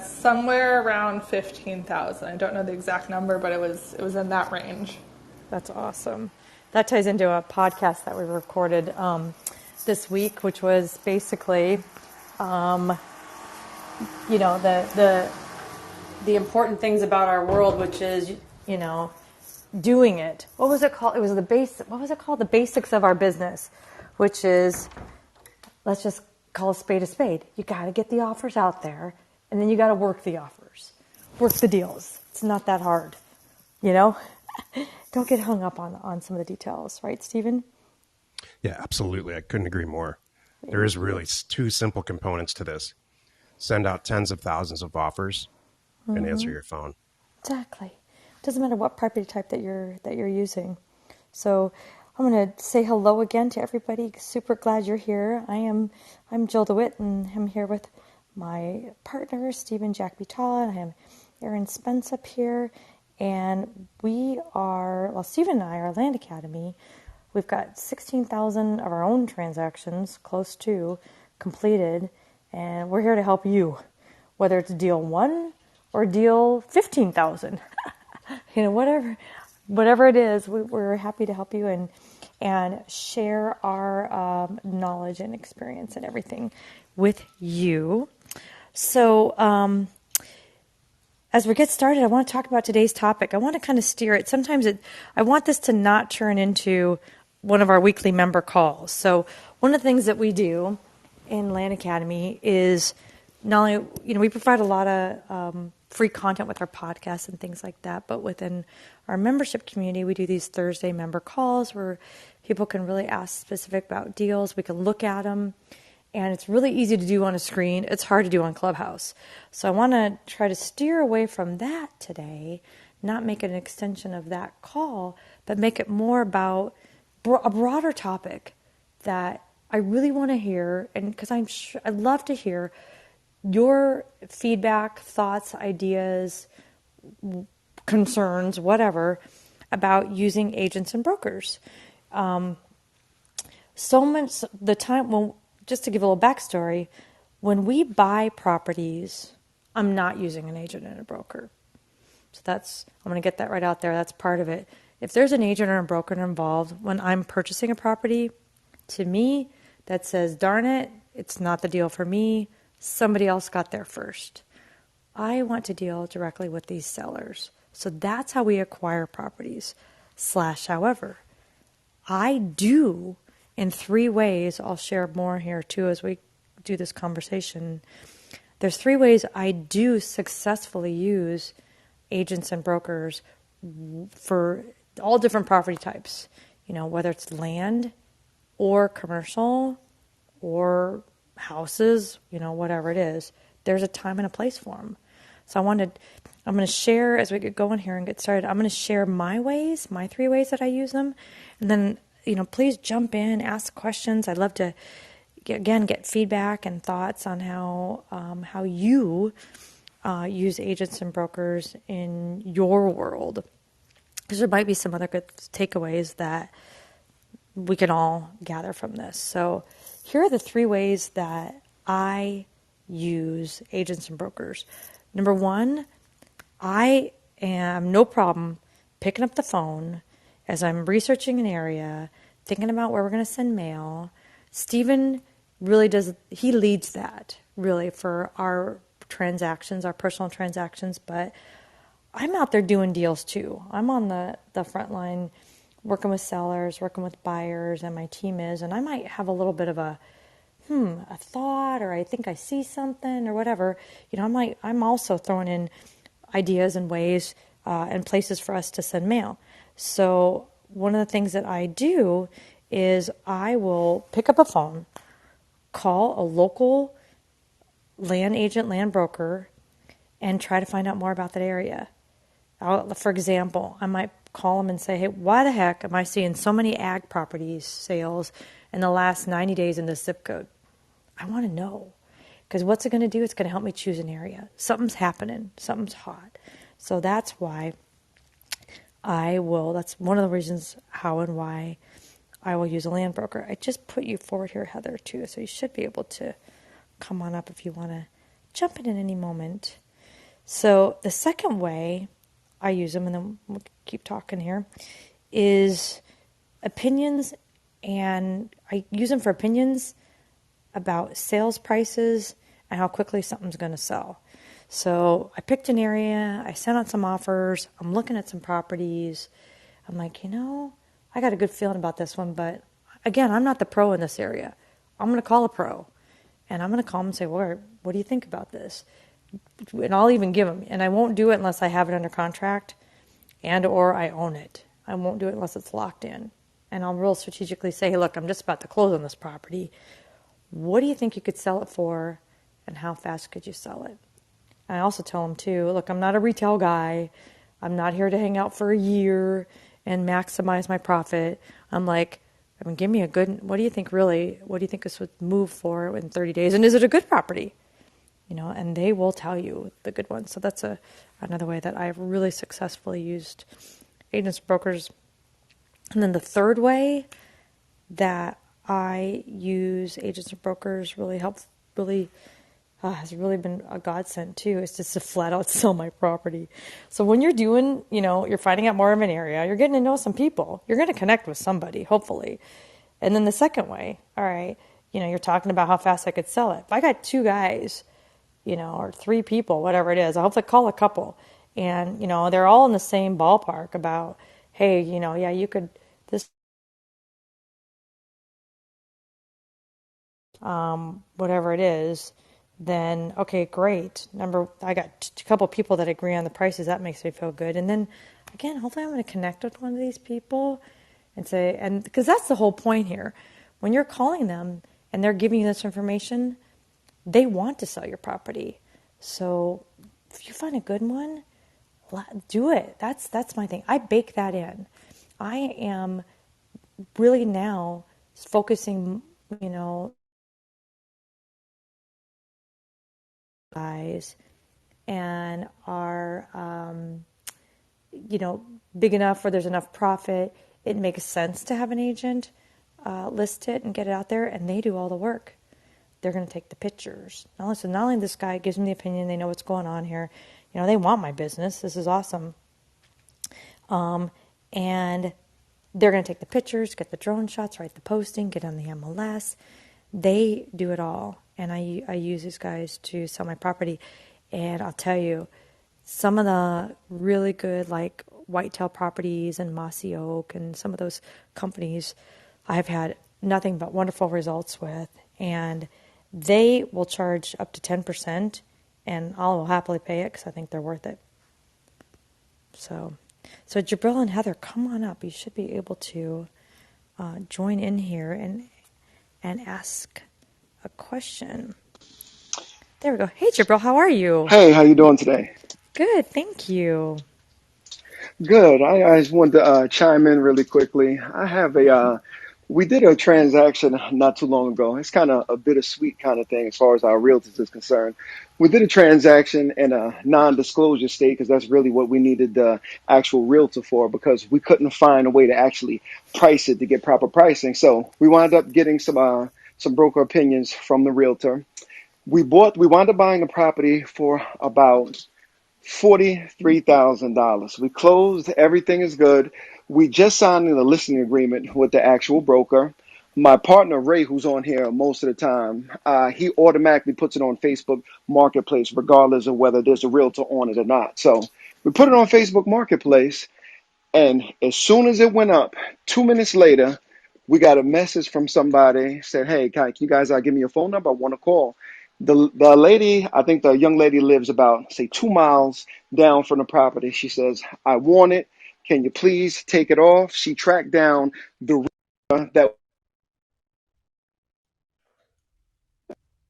Somewhere around 15,000. I don't know the exact number, but it was in that range. That's awesome. That ties into a podcast that we recorded this week, which was basically, the important things about our world, which is, doing it. What was it called? It was what was it called? The basics of our business, which is, let's just call a spade a spade. You got to get the offers out there, and then you got to work the offers, work the deals. It's not that hard, Don't get hung up on some of the details, right, Stephen? Yeah, absolutely. I couldn't agree more. There is really two simple components to this. Send out tens of thousands of offers and answer your phone. Exactly. It doesn't matter what property type that you're using. So I'm going to say hello again to everybody. Super glad you're here. I'm Jill DeWitt, and I'm here with my partner, Stephen Jack Vitala, and I have Aaron Spence up here. And Stephen and I are Land Academy. We've got 16,000 of our own transactions, close to, completed. And we're here to help you, whether it's deal 1 or deal 15,000. Whatever it is, we're happy to help you and share our knowledge and experience and everything with you. So, as we get started, I want to talk about today's topic. I want to kind of steer it. Sometimes I want this to not turn into one of our weekly member calls. So one of the things that we do in Land Academy is not only, we provide a lot of free content with our podcasts and things like that, but within our membership community, we do these Thursday member calls where people can really ask specific about deals. We can look at them. And it's really easy to do on a screen. It's hard to do on Clubhouse. So I want to try to steer away from that today, not make it an extension of that call, but make it more about a broader topic that I really want to hear. And because I'd love to hear your feedback, thoughts, ideas, concerns, whatever, about using agents and brokers. So much the time just to give a little backstory, when we buy properties, I'm not using an agent and a broker. So I'm going to get that right out there. That's part of it. If there's an agent or a broker involved, when I'm purchasing a property, to me, that says, darn it, it's not the deal for me. Somebody else got there first. I want to deal directly with these sellers. So that's how we acquire properties. However, I do in 3 ways. I'll share more here too as we do this conversation. There's 3 ways I do successfully use agents and brokers for all different property types, whether it's land or commercial or houses, whatever it is. There's a time and a place for them. So I'm going to share, as we get going here and get started, I'm going to share my 3 ways that I use them. And then please jump in, ask questions. I'd love to, get feedback and thoughts on how you use agents and brokers in your world. Because there might be some other good takeaways that we can all gather from this. So here are the 3 ways that I use agents and brokers. Number 1, I am no problem picking up the phone as I'm researching an area, thinking about where we're going to send mail. Stephen really he leads that really for our transactions, our personal transactions, but I'm out there doing deals too. I'm on the front line working with sellers, working with buyers, and my team is, and I might have a little bit of a thought, or I think I see something or whatever. I'm also throwing in ideas and ways and places for us to send mail. So one of the things that I do is I will pick up a phone, call a local land agent, land broker, and try to find out more about that area. For example, I might call them and say, hey, why the heck am I seeing so many ag properties sales in the last 90 days in this zip code? I want to know. Because what's it going to do? It's going to help me choose an area. Something's happening. Something's hot. So that's why that's one of the reasons how and why I will use a land broker. I just put you forward here, Heather, too. So you should be able to come on up if you want to jump in at any moment. So the second way I use them, and then we'll keep talking here, is opinions, and I use them for opinions about sales prices and how quickly something's going to sell. So I picked an area, I sent out some offers, I'm looking at some properties. I'm like, I got a good feeling about this one, but again, I'm not the pro in this area. I'm going to call a pro, and I'm going to call them and say, well, what do you think about this? And I'll even give them, and I won't do it unless I have it under contract and or I own it. I won't do it unless it's locked in. And I'll real strategically say, hey, look, I'm just about to close on this property. What do you think you could sell it for, and how fast could you sell it? And I also tell them, too, look, I'm not a retail guy. I'm not here to hang out for a year and maximize my profit. I'm like, give me a good, what do you think this would move for in 30 days? And is it a good property? And they will tell you the good ones. So that's another way that I've really successfully used agents, brokers. And then the third way that I use agents and brokers has really been a godsend too, is just to flat out sell my property. So when you're doing, you're finding out more of an area, you're getting to know some people, you're going to connect with somebody, hopefully. And then the second way, all right, you're talking about how fast I could sell it. If I got two guys, or three people, whatever it is, I hope to call a couple. And, they're all in the same ballpark about, hey, yeah, you could, this, whatever it is, then, okay, great. I got a couple people that agree on the prices. That makes me feel good. And then, again, hopefully I'm going to connect with one of these people and say, and because that's the whole point here. When you're calling them and they're giving you this information, they want to sell your property. So if you find a good one, do it. That's my thing. I bake that in. I am really now focusing, guys, and are, big enough where there's enough profit. It makes sense to have an agent list it and get it out there, and they do all the work. They're going to take the pictures. Not only this guy gives me the opinion, they know what's going on here. They want my business. This is awesome. And they're going to take the pictures, get the drone shots, write the posting, get on the MLS. They do it all. And I use these guys to sell my property. And I'll tell you, some of the really good, like Whitetail Properties and Mossy Oak and some of those companies I've had nothing but wonderful results with. And they will charge up to 10%, and I'll happily pay it because I think they're worth it. So Jabril and Heather, come on up. You should be able to join in here and ask a question. There we go. Hey, Jabril, how are you? Hey, how you doing today? Good, thank you. Good. I just wanted to chime in really quickly. I have we did a transaction not too long ago. It's kind of a bittersweet kind of thing as far as our realtors is concerned. We did a transaction in a non-disclosure state because that's really what we needed the actual realtor for, because we couldn't find a way to actually price it to get proper pricing. So we wound up getting some broker opinions from the realtor. We wound up buying a property for about $43,000. We closed. Everything is good. We just signed a listing agreement with the actual broker. My partner, Ray, who's on here most of the time, he automatically puts it on Facebook Marketplace, regardless of whether there's a realtor on it or not. So we put it on Facebook Marketplace, and as soon as it went up, 2 minutes later, we got a message from somebody said, hey, can you guys give me your phone number? I want to call. The lady, I think the young lady lives about, say, 2 miles down from the property. She says, I want it. Can you please take it off? She tracked down the realtor. That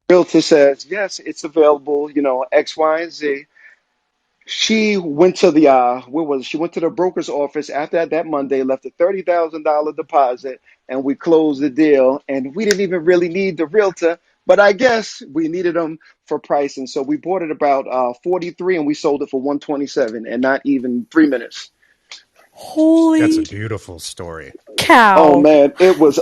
realtor says, yes, it's available, X, Y, and Z. She went to where was it? She went to the broker's office after that Monday, left a $30,000 deposit, and we closed the deal. And we didn't even really need the realtor, but I guess we needed them for pricing. So we bought it about 43, and we sold it for 127, and not even 3 minutes. That's a Holy beautiful story. Oh Wow. man, it was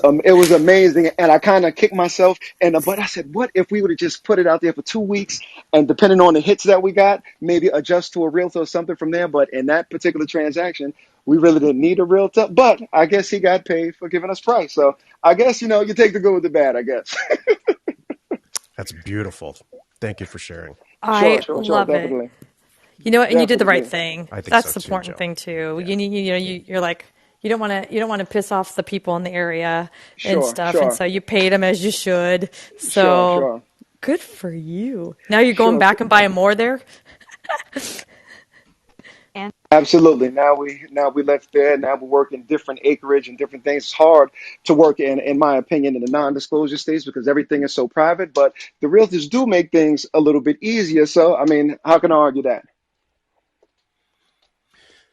amazing, and I kind of kicked myself in the butt. I said, "What if we would have just put it out there for 2 weeks, and depending on the hits that we got, maybe adjust to a realtor or something from there?" But in that particular transaction, we really didn't need a realtor. But I guess he got paid for giving us price. So I guess you take the good with the bad. I guess. That's beautiful. Thank you for sharing. Sure, I sure, sure, love it. definitely, You know what? And you did the right definitely. thing. I think That's so the too, important Joe. thing too. Yeah. You're like, you don't want to piss off the people in the area and Sure, stuff. And sure, so you paid them as you should. sure, So sure, good for you. Now you're going sure. back and buying more there? Absolutely. Now we left there. Now we're working different acreage and different things. It's hard to work in my opinion, in the non-disclosure states because everything is so private. But the realtors do make things a little bit easier. So I mean, how can I argue that?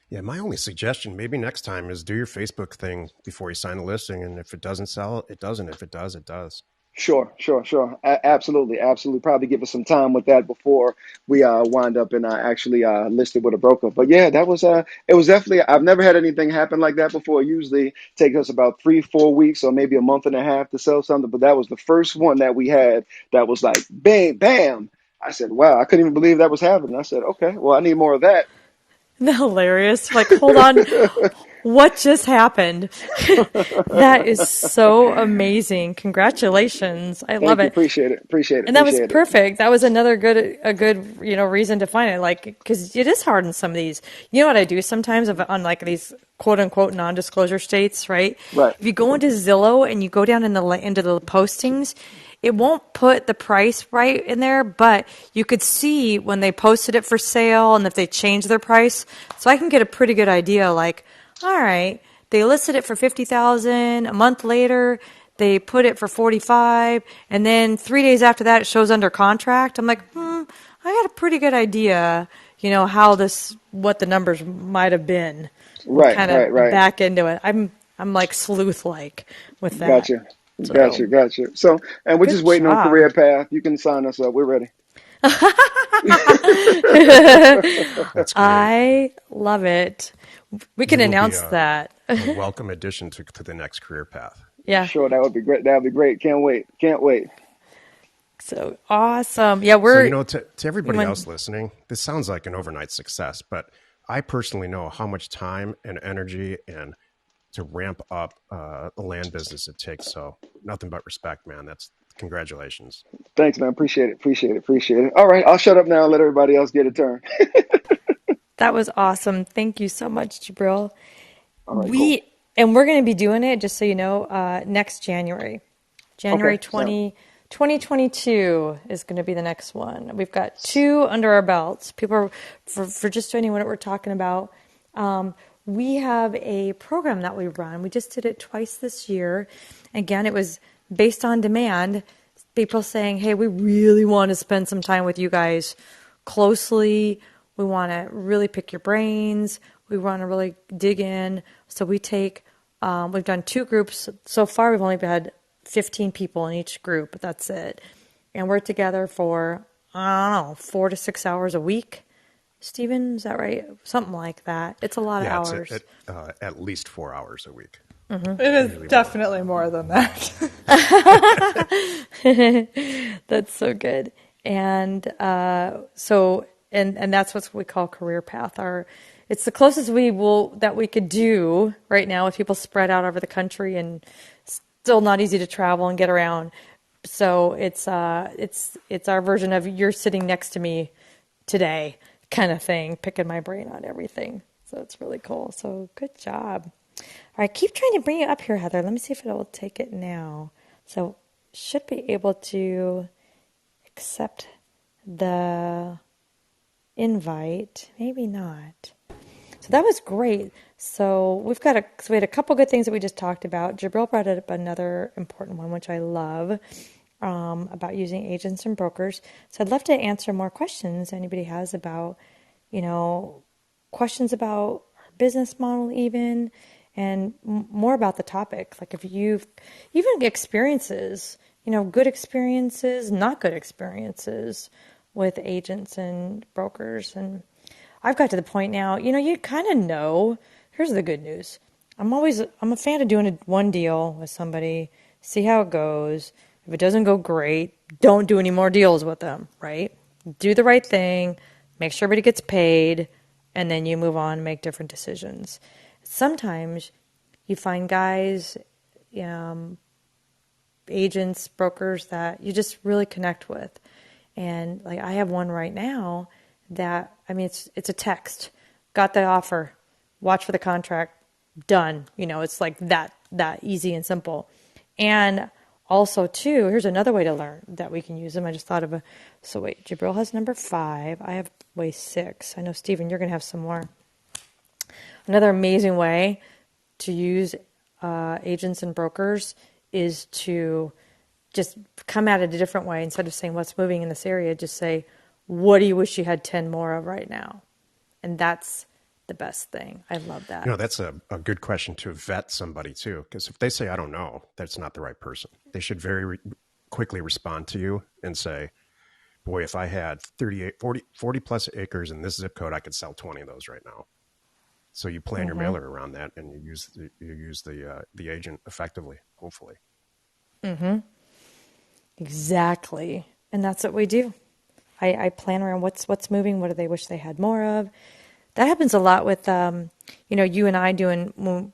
Yeah, my only suggestion, maybe next time, is do your Facebook thing before you sign a listing. And if it doesn't sell, it doesn't. If it does, it does. Sure, sure, sure. Absolutely, absolutely. Probably give us some time with that before we wind up and actually listed with a broker. But yeah, that was it was definitely. I've never had anything happen like that before. It usually takes us about 3-4 weeks or maybe a month and a half to sell something. But that was the first one that we had that was like bam, bam. I said, wow, I couldn't even believe that was happening. I said, okay, well, I need more of that. Hilarious. Like, hold on. What just happened? That is so amazing. Congratulations. I love Thank you, it. appreciate it, appreciate it, And that was appreciate it. perfect. That was a good, reason to find it. Like, because it is hard in some of these. You know what I do sometimes on like these quote unquote non-disclosure states, right? Right. If you go into Zillow and you go down into the postings, it won't put the price right in there, but you could see when they posted it for sale and if they changed their price. So I can get a pretty good idea. Like, all right, they listed it for 50,000. A month later, they put it for 45, and then 3 days after that, it shows under contract. I'm like, I got a pretty good idea, what the numbers might have been, and Right, kind right, of right. back into it. I'm like sleuth like with that. Gotcha. Gotcha. So Gotcha. So, and we're just good waiting on job. career path. You can sign us up. We're ready. That's great. I love it. We can You will be announce that. a welcome addition to the next career path. Yeah. Sure, that would be great. That would be great. Can't wait. Can't wait. So awesome. Yeah, So, we're to everybody when else listening, this sounds like an overnight success, but I personally know how much time and energy and to ramp up the land business it takes. So nothing but respect, man. That's congratulations. Thanks, man. Appreciate it. Appreciate it. Appreciate it. All right, I'll shut up now and let everybody else get a turn. that was awesome. Thank you so much, Jabril. All right, cool. We and we're going to be doing it just so you know next January. Okay. January So, 2022 is going to be the next one. We've got two under our belts. People are, for just so anyone what we're talking about. We have a program that we run. We just did it twice this year. Again, it was based on demand. People saying, hey, we really want to spend some time with you guys closely. We want to really pick your brains. We want to really dig in. So we've done two groups. So far, we've only had 15 people in each group, but that's it. And we're together for, I don't know, 4 to 6 hours a week. Steven, is that right? Something like that. It's a lot of Yeah, it's hours. at least 4 hours a week. It is definitely more than that. That's so good. And and that's what we call career path. It's the closest that we could do right now with people spread out over the country and still not easy to travel and get around. So it's our version of you're sitting next to me today kind of thing, picking my brain on everything. So it's really cool. So good job. All right, keep trying to bring you up here, Heather. Let me see if it will take it now. So should be able to accept the invite. Maybe not. So that was great. So we had a couple good things that we just talked about. Jabril brought up another important one, which I love, about using agents and brokers. So I'd love to answer more questions anybody has about, questions about our business model even, and more about the topic. Like if you've even experiences, good experiences, not good experiences with agents and brokers. And I've got to the point now, you kind of know. Here's the good news. I'm a fan of doing one deal with somebody, see how it goes. If it doesn't go great, don't do any more deals with them, right? Do the right thing, make sure everybody gets paid, and then you move on and make different decisions. Sometimes you find guys, um, agents, brokers that you just really connect with. And like I have one right now that, I mean, it's a text. Got the offer, watch for the contract, done. It's like that easy and simple. And also too, here's another way to learn that we can use them. I just thought of so wait, Jabril has number 5. I have way 6. I know Stephen, you're gonna have some more. Another amazing way to use agents and brokers is to just come at it a different way. Instead of saying what's moving in this area, just say, what do you wish you had 10 more of right now? And that's the best thing. I love that. That's a good question to vet somebody too. Because if they say, I don't know, that's not the right person. They should very quickly respond to you and say, boy, if I had 40 plus acres in this zip code, I could sell 20 of those right now. So you plan your mailer around that, and you use the agent effectively, hopefully. Mm-hmm. Exactly. And that's what we do. I plan around what's moving, what do they wish they had more of. That happens a lot with, you and I doing,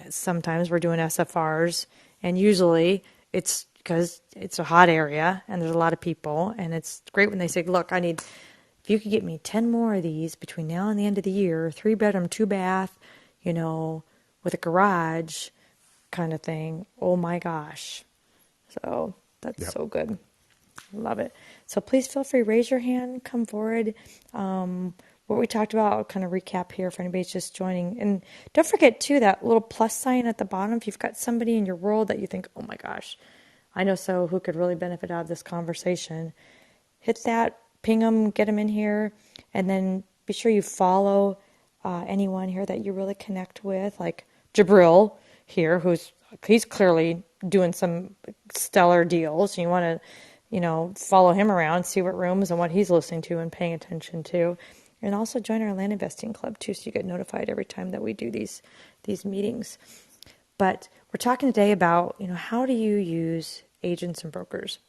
sometimes we're doing SFRs, and usually it's because it's a hot area and there's a lot of people, and it's great when they say, look, if you could get me 10 more of these between now and the end of the year, 3-bedroom, 2-bath, with a garage kind of thing. Oh my gosh. So that's so good. Love it. So please feel free, raise your hand, come forward. What we talked about, I'll kind of recap here for anybody just joining. And don't forget, too, that little plus sign at the bottom. If you've got somebody in your world that you think, oh my gosh, I know so who could really benefit out of this conversation, hit that, ping them, get them in here, and then be sure you follow anyone here that you really connect with, like Jabril here, he's clearly doing some stellar deals. You want to, follow him around, see what rooms and what he's listening to and paying attention to. And also join our land investing club too, so you get notified every time that we do these meetings. But we're talking today about, how do you use agents and brokers?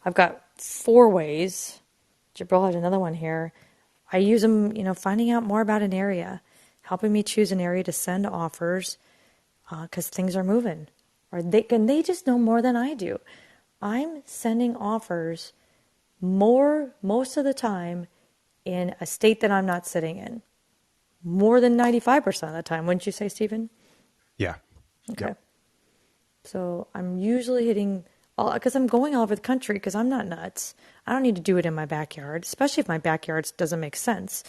I've got 4 ways. Jabril has another one here. I use them, finding out more about an area, helping me choose an area to send offers, because things are moving. Or they just know more than I do. I'm sending offers most of the time in a state that I'm not sitting in. More than 95% of the time, wouldn't you say, Stephen? Yeah. Okay. Yep. So I'm usually hitting because I'm going all over the country because I'm not nuts. I don't need to do it in my backyard, especially if my backyard doesn't make sense.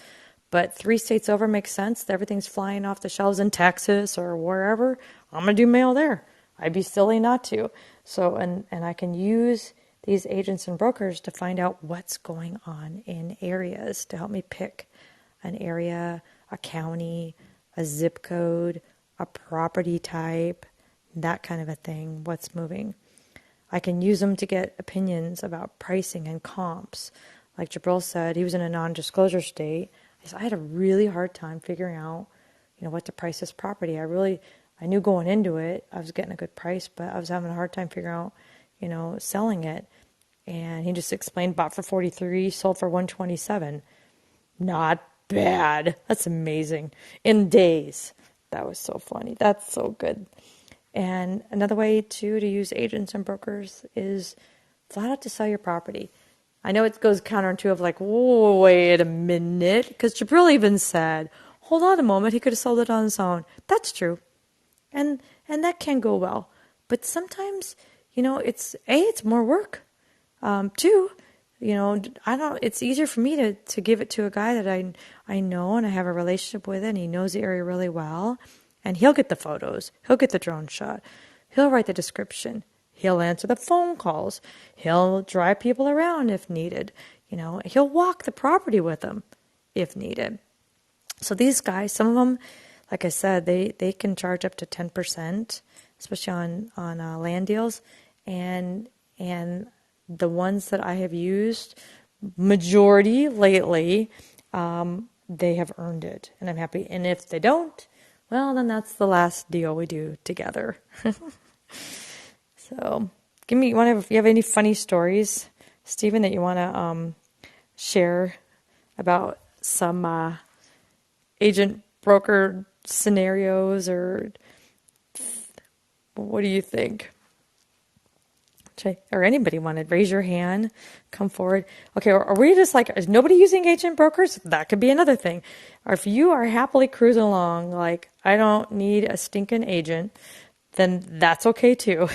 But 3 states over makes sense. Everything's flying off the shelves in Texas or wherever. I'm going to do mail there. I'd be silly not to. So, and I can use these agents and brokers to find out what's going on in areas to help me pick an area, a county, a zip code, a property type, that kind of a thing, what's moving. I can use them to get opinions about pricing and comps. Like Jabril said, he was in a non-disclosure state. I had a really hard time figuring out, what to price this property. I knew going into it, I was getting a good price, but I was having a hard time figuring out, selling it. And he just explained, bought for 43, sold for 127. Not bad. That's amazing. In days. That was so funny. That's so good. And another way too to use agents and brokers is flat out to sell your property. I know it goes counterintuitive of like, whoa, wait a minute, because Jabril even said, hold on a moment, he could have sold it on his own. That's true. And that can go well. But sometimes, it's more work. Two, it's easier for me to give it to a guy that I know and I have a relationship with, and he knows the area really well, and he'll get the photos, he'll get the drone shot, he'll write the description, he'll answer the phone calls, he'll drive people around if needed, he'll walk the property with them if needed. So these guys, some of them, like I said, they can charge up to 10%, especially on land deals, and the ones that I have used, majority lately, they have earned it, and I'm happy. And if they don't, well, then that's the last deal we do together. So, if you have any funny stories, Stephen, that you want to share about some agent broker scenarios, or what do you think? Or anybody wanted, raise your hand, come forward. Okay, or are we just like, is nobody using agent brokers? That could be another thing. Or if you are happily cruising along, like, I don't need a stinking agent, then that's okay too.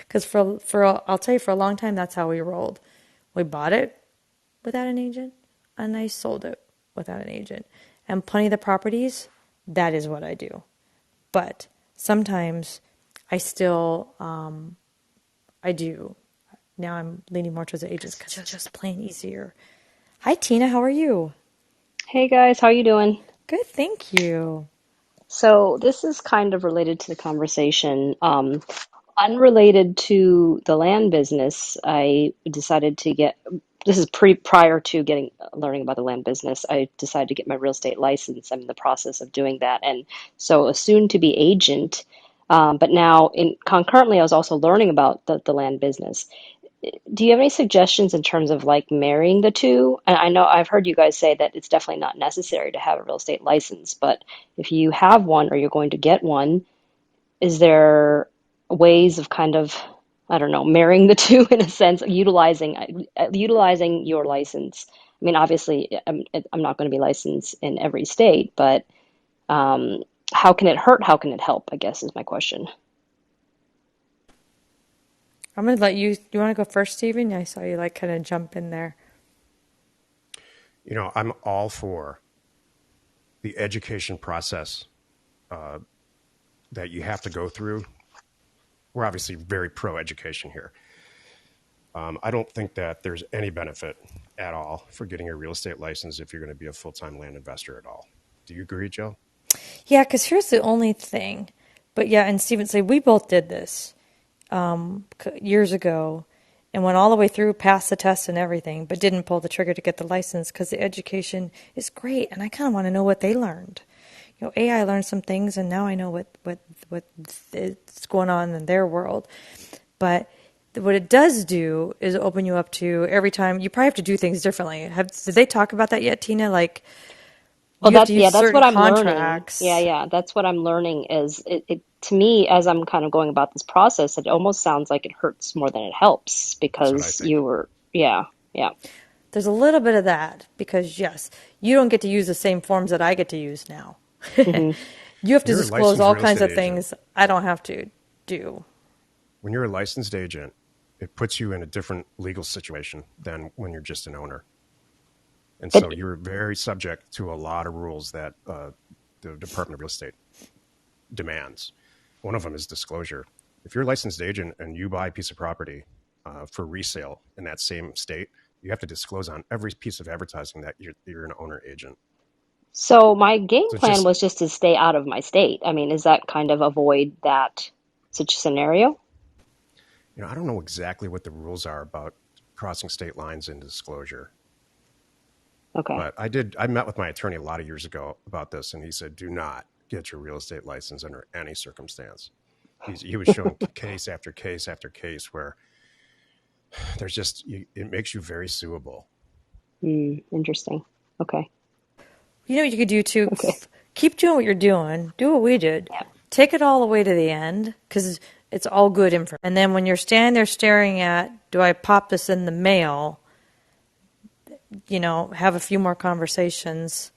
Because I'll tell you, for a long time, that's how we rolled. We bought it without an agent, and I sold it without an agent. And plenty of the properties, that is what I do. But sometimes I still, I do. Now I'm leaning more towards the agents because it's just plain easier. Hi, Tina. How are you? Hey guys, how you doing? Good, thank you. So this is kind of related to the conversation. Unrelated to the land business, I decided to get, this is prior to getting learning about the land business. I decided to get my real estate license. I'm in the process of doing that. And so a soon to be agent, but now concurrently I was also learning about the land business. Do you have any suggestions in terms of like marrying the two? And I know I've heard you guys say that it's definitely not necessary to have a real estate license, but if you have one or you're going to get one, is there ways of kind of, I don't know, marrying the two in a sense, utilizing your license? I mean, obviously, I'm not going to be licensed in every state, but how can it hurt? How can it help? I guess is my question. I'm going to let you. You want to go first, Stephen? I saw you like kind of jump in there. I'm all for the education process that you have to go through. We're obviously very pro education here. I don't think that there's any benefit at all for getting a real estate license if you're going to be a full-time land investor at all. Do you agree, Joe? Yeah, because here's the only thing. But yeah, and Stephen said we both did this years ago and went all the way through, passed the test and everything, but didn't pull the trigger to get the license because the education is great, and I kind of want to know what they learned. AI learned some things, and now I know what's going on in their world. But what it does do is open you up to every time. You probably have to do things differently. Did they talk about that yet, Tina? Like, Well, you have to use that's certain what I'm learning. Yeah, contracts. yeah, that's what I'm learning is it to me as I'm kind of going about this process, it almost sounds like it hurts more than it helps That's what I because think. yeah, yeah. There's a little bit of that because, yes, you don't get to use the same forms that I get to use now. Hmm. You have to You're a disclose licensed all real kinds estate of agent. things I don't have to do. When you're a licensed agent, it puts you in a different legal situation than when you're just an owner. And It so you're very subject to a lot of rules that the Department of Real Estate demands. One of them is disclosure. If you're a licensed agent and you buy a piece of property for resale in that same state, you have to disclose on every piece of advertising that you're an owner agent. so my game So it's plan just, was just to stay out of my state. I mean, is that kind of avoid that such scenario? I don't know exactly what the rules are about crossing state lines in disclosure. Okay. But I met with my attorney a lot of years ago about this, and he said, do not get your real estate license under any circumstance. He was showing case after case after case where there's it makes you very suable. Interesting. Okay. You know what you could do too? Okay. Keep doing what you're doing. Do what we did. Yeah. Take it all the way to the end because it's all good information. And then when you're standing there staring at, do I pop this in the mail? Have a few more conversations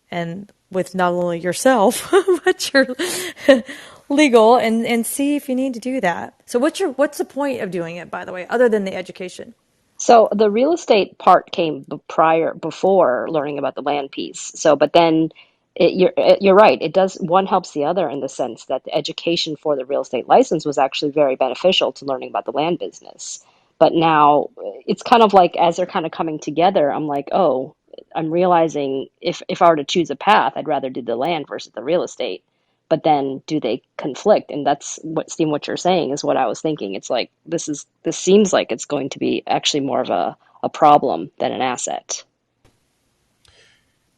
and with not only yourself but your legal and see if you need to do that. So what's the point of doing it, by the way, other than the education? So the real estate part came before learning about the land piece. So, but then you're right. It does one helps the other in the sense that the education for the real estate license was actually very beneficial to learning about the land business. But now it's kind of like as they're kind of coming together, I'm like, oh, I'm realizing if I were to choose a path, I'd rather do the land versus the real estate. But then do they conflict? And that's what Steve, what you're saying is what I was thinking. It's like this seems like it's going to be actually more of a problem than an asset.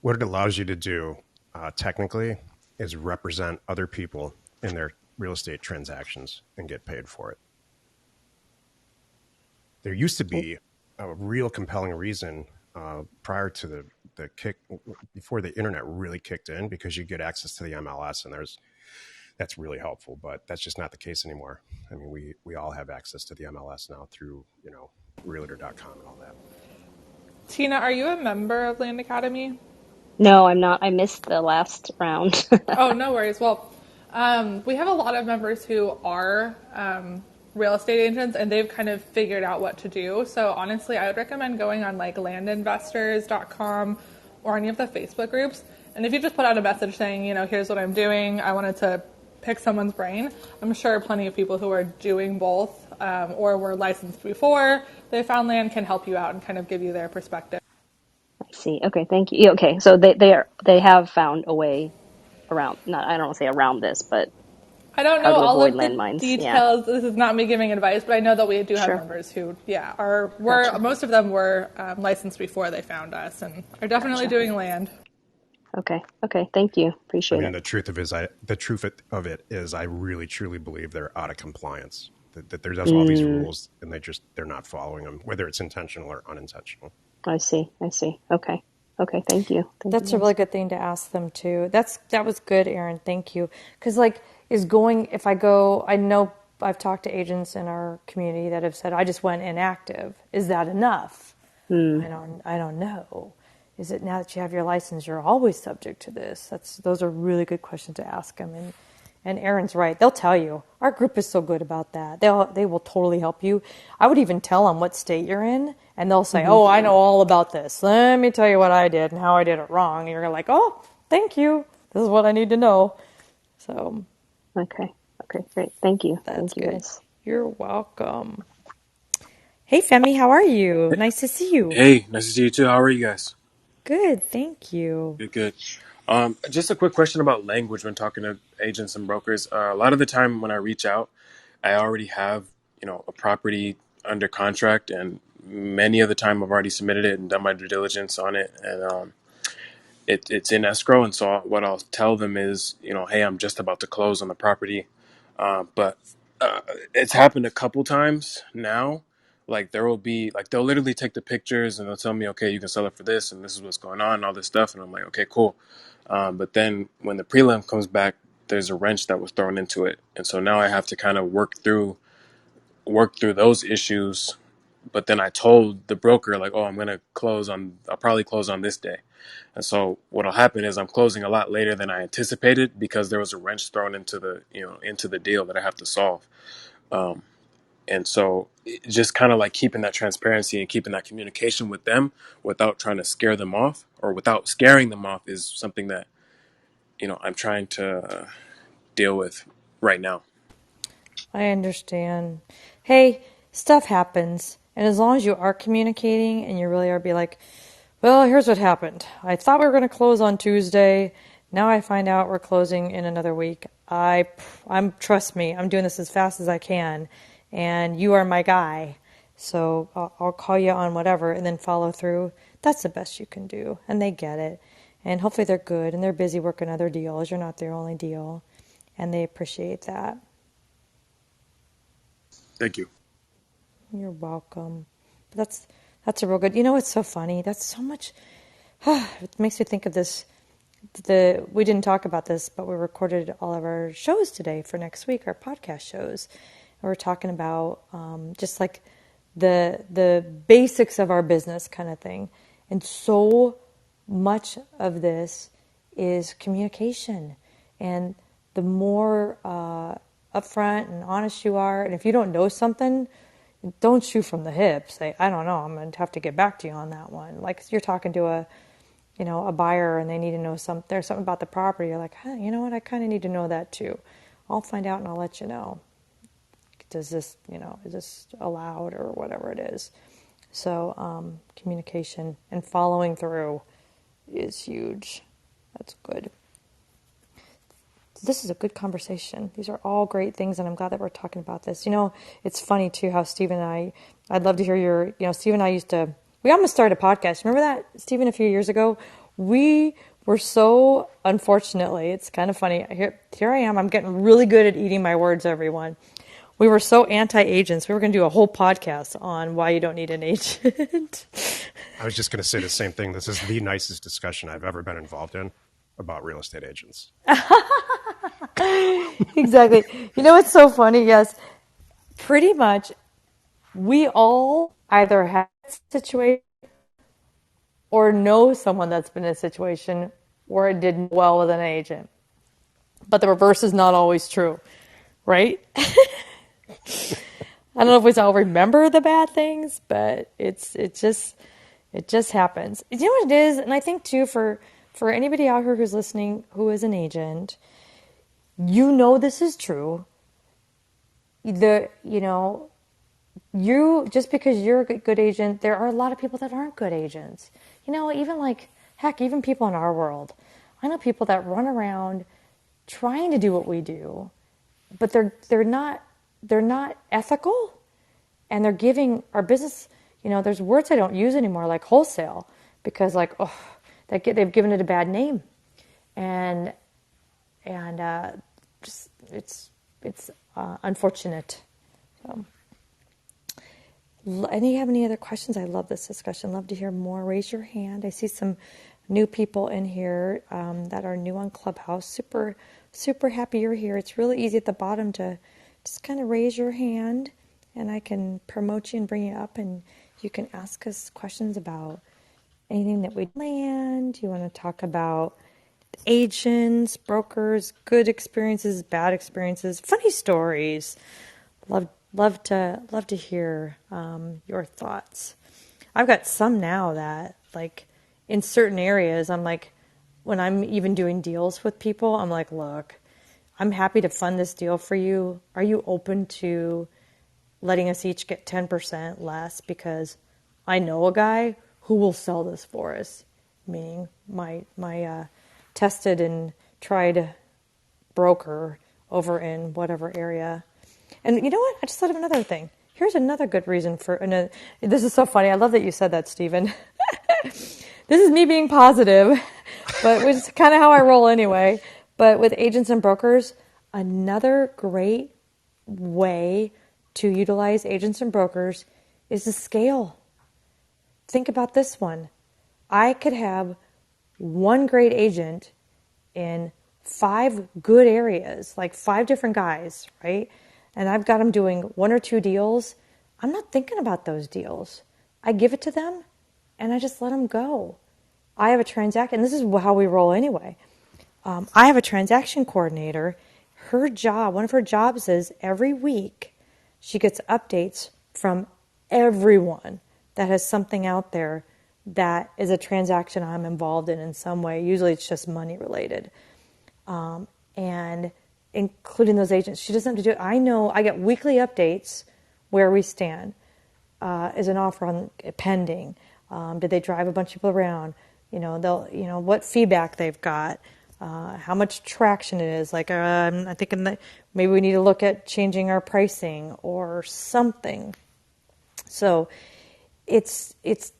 What it allows you to do technically is represent other people in their real estate transactions and get paid for it. There used to be a real compelling reason prior to the kick, before the internet really kicked in, because you get access to the MLS, and that's really helpful, but that's just not the case anymore. I mean, we all have access to the MLS now through, realtor.com and all that. Tina, are you a member of Land Academy? No, I'm not. I missed the last round. Oh, no worries. Well, we have a lot of members who are real estate agents, and they've kind of figured out what to do. So honestly, I would recommend going on like landinvestors.com or any of the Facebook groups. And if you just put out a message saying, here's what I'm doing, I wanted to pick someone's brain, I'm sure plenty of people who are doing both or were licensed before they found land can help you out and kind of give you their perspective. I see. Okay, thank you. Yeah, okay, so they have found a way around. Not I don't want to say around this, but I don't how know to all avoid of the landmines. Yeah, details. This is not me giving advice, but I know that we do have sure. members who, Gotcha. most of them were licensed before they found us and are definitely Gotcha. doing land. Okay. Okay. Thank you. I Appreciate mean, it. the truth of it is, I really truly believe they're out of compliance. That there's all these rules, and they're not following them, whether it's intentional or unintentional. I see. I see. Okay. Okay. Thank you. Thank you, That's a guys. really good thing to ask them too. That was good, Aaron. Thank you. Because if I go, I know I've talked to agents in our community that have said, I just went inactive. Is that enough? I don't know. Is it now that you have your license, you're always subject to this? Those are really good questions to ask them. And Aaron's right. They'll tell you. Our group is so good about that. They will totally help you. I would even tell them what state you're in, and they'll say, Mm-hmm. "Oh, I know all about this. Let me tell you what I did and how I did it wrong." And you're like, "Oh, thank you. This is what I need to know." So Okay. Okay. Great. Thank you. that's Thank you, good. guys. You're welcome. Hey, Femi, how are you? Nice to see you. Hey, nice to see you too. How are you guys? Good, thank you. Good, good. Just a quick question about language when talking to agents and brokers. A lot of the time when I reach out, I already have, a property under contract, and many of the time I've already submitted it and done my due diligence on it, and it's in escrow. And so what I'll tell them is, hey, I'm just about to close on the property, but it's happened a couple times now. Like there will be like they'll literally take the pictures and they'll tell me, okay, you can sell it for this, and this is what's going on, and all this stuff, and I'm like, okay, cool. But then when the prelim comes back, there's a wrench that was thrown into it, and so now I have to kind of work through those issues. But then I told the broker like, oh, I'll probably close on this day. And so what'll happen is I'm closing a lot later than I anticipated because there was a wrench thrown into the deal that I have to solve. Um, and so just kind of like keeping that transparency and keeping that communication with them without trying to scare them off or without scaring them off is something that, I'm trying to deal with right now. I understand. Hey, stuff happens. And as long as you are communicating and you really are be like, well, here's what happened. I thought we were going to close on Tuesday. Now I find out we're closing in another week. Trust me, I'm doing this as fast as I can. And you are my guy. So I'll call you on whatever and then follow through. That's the best you can do. And they get it. And hopefully they're good and they're busy working other deals. You're not their only deal. And they appreciate that. Thank you. You're welcome. But that's a real good. It's so funny. That's so much. It makes me think of this. We didn't talk about this, but we recorded all of our shows today for next week, our podcast shows. And we're talking about just like the basics of our business kind of thing. And so much of this is communication. And the more upfront and honest you are, and if you don't know something, don't shoot from the hip. Say, I don't know, I'm going to have to get back to you on that one. Like you're talking to a buyer and they need to know there's something about the property. You're like, you know what, I kind of need to know that too. I'll find out and I'll let you know. Is this allowed or whatever it is? So communication and following through is huge. That's good. This is a good conversation. These are all great things, and I'm glad that we're talking about this. It's funny, too, how Steve and I'd love to hear Steve and I we almost started a podcast. Remember that, Stephen, a few years ago, We were so, unfortunately, it's kind of funny. Here I am. I'm getting really good at eating my words, everyone. We were so anti-agents. We were going to do a whole podcast on why you don't need an agent. I was just going to say the same thing. This is the nicest discussion I've ever been involved in about real estate agents. Exactly. You know what's so funny? Yes, pretty much we all either have a situation or know someone that's been in a situation where it did well with an agent. But the reverse is not always true, right? I don't know if we all remember the bad things, but it just happens. You know what it is, and I think too for anybody out here who's listening who is an agent, you know this is true. You just because you're a good agent, there are a lot of people that aren't good agents. Even like heck, even people in our world. I know people that run around trying to do what we do, but they're not ethical, and they're giving our business. There's words I don't use anymore, like wholesale, because they've given it a bad name, and just it's unfortunate. So. Any have any other questions? I love this discussion. Love to hear more. Raise your hand. I see some new people in here that are new on Clubhouse. Super, super happy you're here. It's really easy at the bottom to just kind of raise your hand, and I can promote you and bring you up, and you can ask us questions about anything that we land. You want to talk about agents, brokers, good experiences, bad experiences, funny stories. Love to hear your thoughts. I've got some now that, like, in certain areas, I'm like, when I'm even doing deals with people, I'm like, look, I'm happy to fund this deal for you. Are you open to letting us each get 10% less? Because I know a guy who will sell this for us, meaning my tested and tried broker over in whatever area. And you know what? I just thought of another thing. Here's another good reason for, and this is so funny. I love that you said that, Stephen. This is me being positive, but which is kind of how I roll anyway. But with agents and brokers, another great way to utilize agents and brokers is to scale. Think about this one. I could have one great agent in 5 good areas, like 5 different guys, right? And I've got them doing 1 or 2 deals. I'm not thinking about those deals. I give it to them and I just let them go. I have a transaction, and this is how we roll anyway. I have a transaction coordinator. Her job, one of her jobs is every week she gets updates from everyone that has something out there that is a transaction I'm involved in some way. Usually it's just money related. And including those agents. She doesn't have to do it. I know I get weekly updates where we stand. Is an offer on pending? Did they drive a bunch of people around? What feedback they've got, how much traction it is. Like, I'm thinking that maybe we need to look at changing our pricing or something. So it's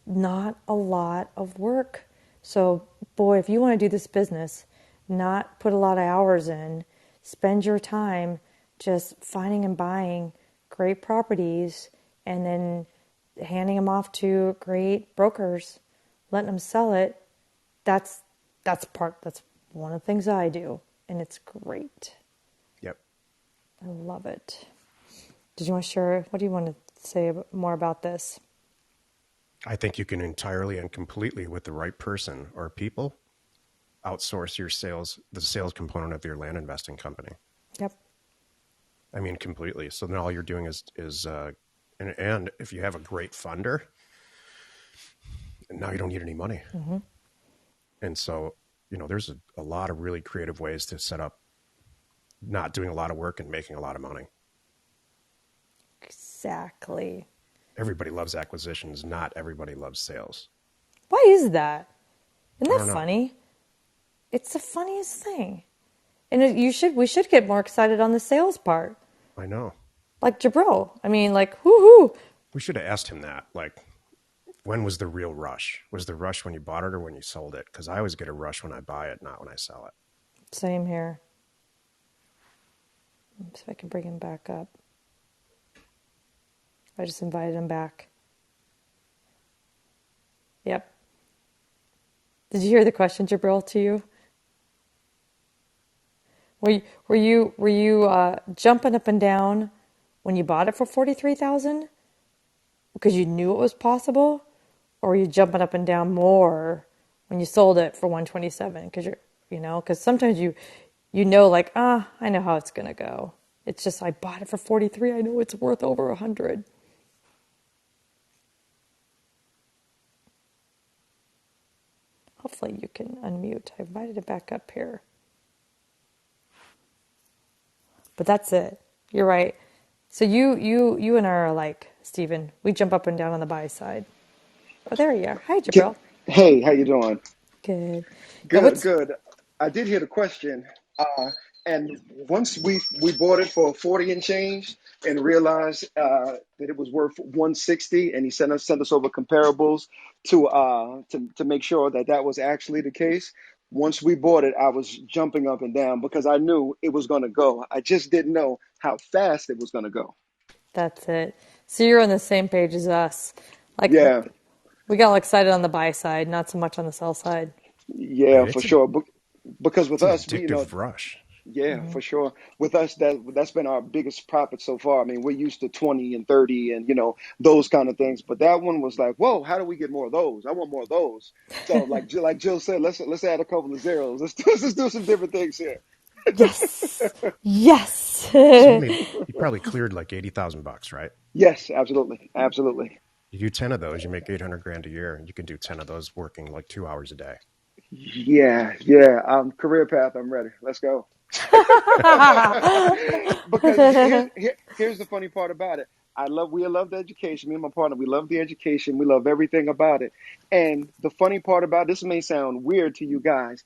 not a lot of work. So boy, if you want to do this business, not put a lot of hours in, spend your time just finding and buying great properties and then handing them off to great brokers, letting them sell it. That's one of the things I do, and it's great. Yep. I love it. Did you want to share? What do you want to say more about this? I think you can entirely and completely, with the right person or people, outsource your sales, the sales component of your land investing company. Yep. I mean, completely. So then all you're doing is and if you have a great funder, now you don't need any money. Mm-hmm. And so, there's a lot of really creative ways to set up not doing a lot of work and making a lot of money. Exactly. Everybody loves acquisitions. Not everybody loves sales. Why is that? Isn't that know. funny? It's the funniest thing. And we should get more excited on the sales part. I know. Like Jabro. I mean, like, whoo-hoo. We should have asked him that. Like, when was the real rush? Was the rush when you bought it or when you sold it? Because I always get a rush when I buy it, not when I sell it. Same here. Let's see if I can bring him back up. I just invited him back. Yep. Did you hear the question, Jabril, to you? Were you jumping up and down when you bought it for 43,000 because you knew it was possible, or were you jumping up and down more when you sold it for 127 because because sometimes you know like I know how it's gonna go. It's just I bought it for 43. I know it's worth over 100. Hopefully you can unmute. I invited it back up here. But that's it. You're right. So you and I are like Stephen. We jump up and down on the buy side. Oh, there you are. Hi, Jabril. Hey, how you doing? Good. Yeah. Good, good. I did hear the question, and once we bought it for 40 and change, and realized that it was worth 160, and he sent us over comparables to make sure that that was actually the case. Once we bought it, I was jumping up and down because I knew it was going to go. I just didn't know how fast it was going to go. That's it. So you're on the same page as us. Like Yeah, we got all excited on the buy side, not so much on the sell side. Right? yeah, for sure. Because with It's an us, addictive rush. yeah, for sure. With us, that's been our biggest profit so far. I mean, we're used to 20 and 30 and those kind of things. But that one was like, whoa, how do we get more of those? I want more of those. So like Jill said, let's add a couple of zeros. Let's do some different things here. Yes. Yes. So you probably cleared like 80,000 bucks, right? Yes, absolutely, absolutely. You do 10 of those, you make 800 grand a year, and you can do 10 of those working like 2 hours a day. Yeah, yeah. Career path, I'm ready. Let's go. Because here's the funny part about it. We love the education. Me and my partner, we love the education. We love everything about it. And the funny part about this may sound weird to you guys,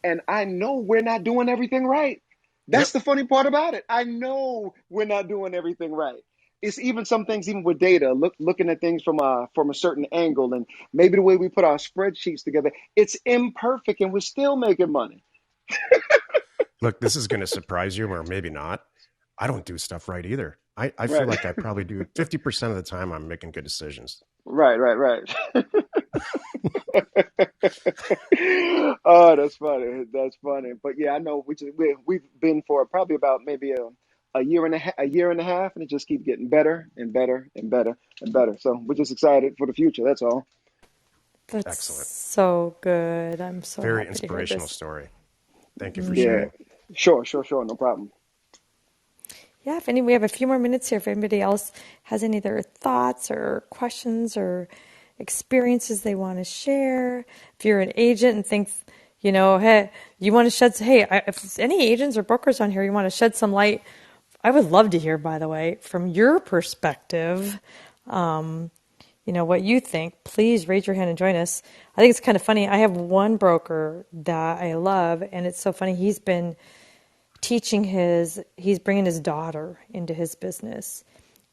and I know we're not doing everything right. Yep. That's the funny part about it. I know we're not doing everything right. It's even some things, even with data, looking at things from a certain angle, and maybe the way we put our spreadsheets together, it's imperfect, and we're still making money. Look, this is going to surprise you, or maybe not. I don't do stuff right either. I feel Right, like I probably do 50% of the time I'm making good decisions. right. Oh, that's funny. That's funny. But yeah, I know we've been for probably about maybe a year and a half, and it just keeps getting better and better and better and better. So we're just excited for the future. That's all. That's Excellent. so good. I'm so Very happy to hear inspirational this. story. Thank you for Yeah, sharing. sure, no problem. Yeah, we have a few more minutes here. If anybody else has any other thoughts or questions or experiences they want to share, if you're an agent and think, hey, you want to if any agents or brokers on here, you want to shed some light, I would love to hear, by the way, from your perspective, what you think. Please raise your hand and join us. I think it's kind of funny. I have one broker that I love, and it's so funny. He's bringing his daughter into his business.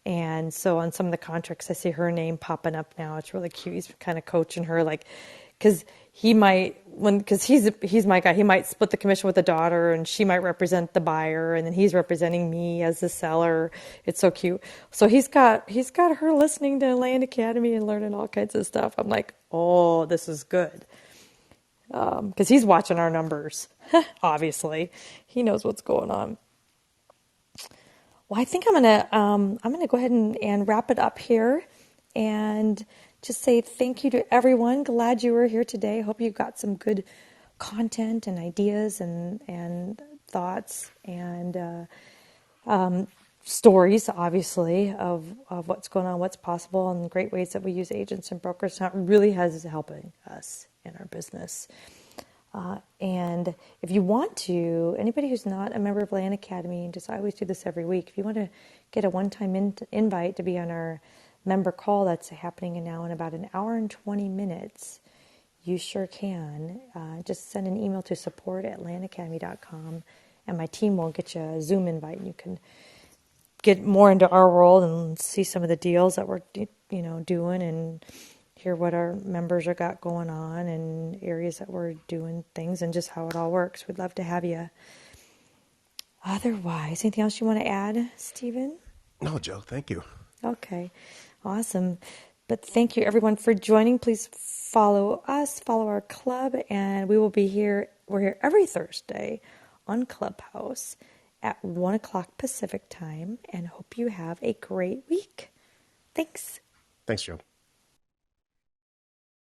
And so on some of the contracts, I see her name popping up now. It's really cute. He's kind of coaching her, like, because he's my guy. He might split the commission with the daughter, and she might represent the buyer, and then he's representing me as the seller. It's so cute. So he's got her listening to Land Academy and learning all kinds of stuff. I'm like, oh, this is good. Because he's watching our numbers. Obviously, he knows what's going on. Well, I think I'm gonna go ahead and wrap it up here, and just say thank you to everyone. Glad you were here today. Hope you got some good content and ideas and thoughts and stories, obviously, of what's going on, what's possible, and great ways that we use agents and brokers. That really has helping us in our business. And if you want to, anybody who's not a member of Land Academy, and I always do this every week, if you want to get a one-time invite to be on our member call that's happening now in about an hour and 20 minutes, you sure can. Just send an email to support@landacademy.com, and my team will get you a Zoom invite, and you can get more into our world and see some of the deals that we're doing and hear what our members are got going on and areas that we're doing things and just how it all works. We'd love to have you. Otherwise, anything else you want to add, Stephen? No, Joe, thank you. Okay, awesome. But thank you everyone for joining. Please follow us, follow our club, and we will be here. We're here every Thursday on Clubhouse at 1 o'clock Pacific time, and hope you have a great week. Thanks. Thanks, Joe.